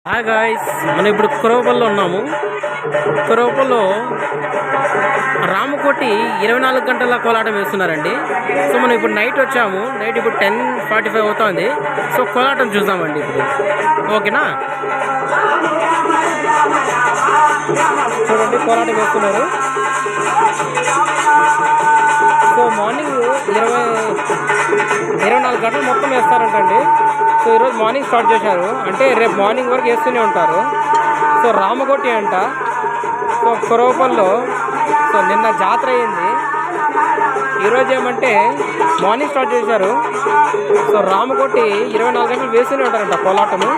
Hi guys, మనం ఇప్పుడు కురవపల్లిలో ఉన్నాము. కురవపల్లిలో రామకోటి 24 గంటల కోలాటం వేస్తున్నారండి. సో మనం ఇప్పుడు నైట్ వచ్చాము. నైట్ ఇప్పుడు 10:45 అవుతుంది. సో కోలాటం చూద్దామండి ఇప్పుడు. ఓకేనా, చూడండి కోలాటం వేస్తున్నారు. సో మార్నింగ్ 24 గంటలు మొత్తం వేస్తారంటండి. సో ఈరోజు మార్నింగ్ స్టార్ట్ చేశారు, అంటే రేపు మార్నింగ్ వరకు వేస్తూనే ఉంటారు. సో రామకోటి అంట. సో కురవపల్లిలో సో నిన్న జాతర అయింది. ఈరోజు ఏమంటే మార్నింగ్ స్టార్ట్ చేశారు. సో రామకోటి 24 గంటలు వేస్తూనే ఉంటారంట కోలాటము.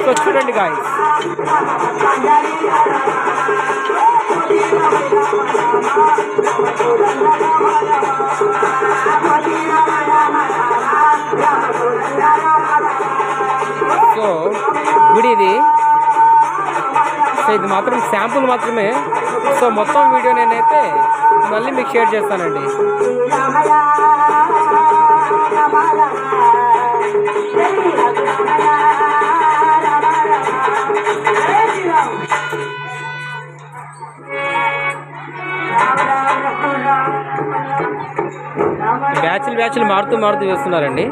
సో చూడండి గాయ్స్. సో గుడి ఇది. సో ఇది మాత్రం శాంపుల్ మాత్రమే. సో మొత్తం వీడియో నేనైతే మళ్ళీ మీకు షేర్ చేస్తానండి. బ్యాచ్లు మారుతూ వేస్తున్నారండి.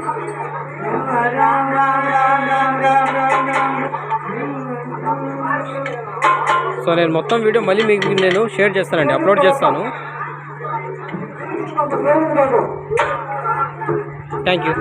సో నేను మొత్తం వీడియో మళ్ళీ మీకు నేను షేర్ చేస్తానండి, అప్లోడ్ చేస్తాను. Thank you.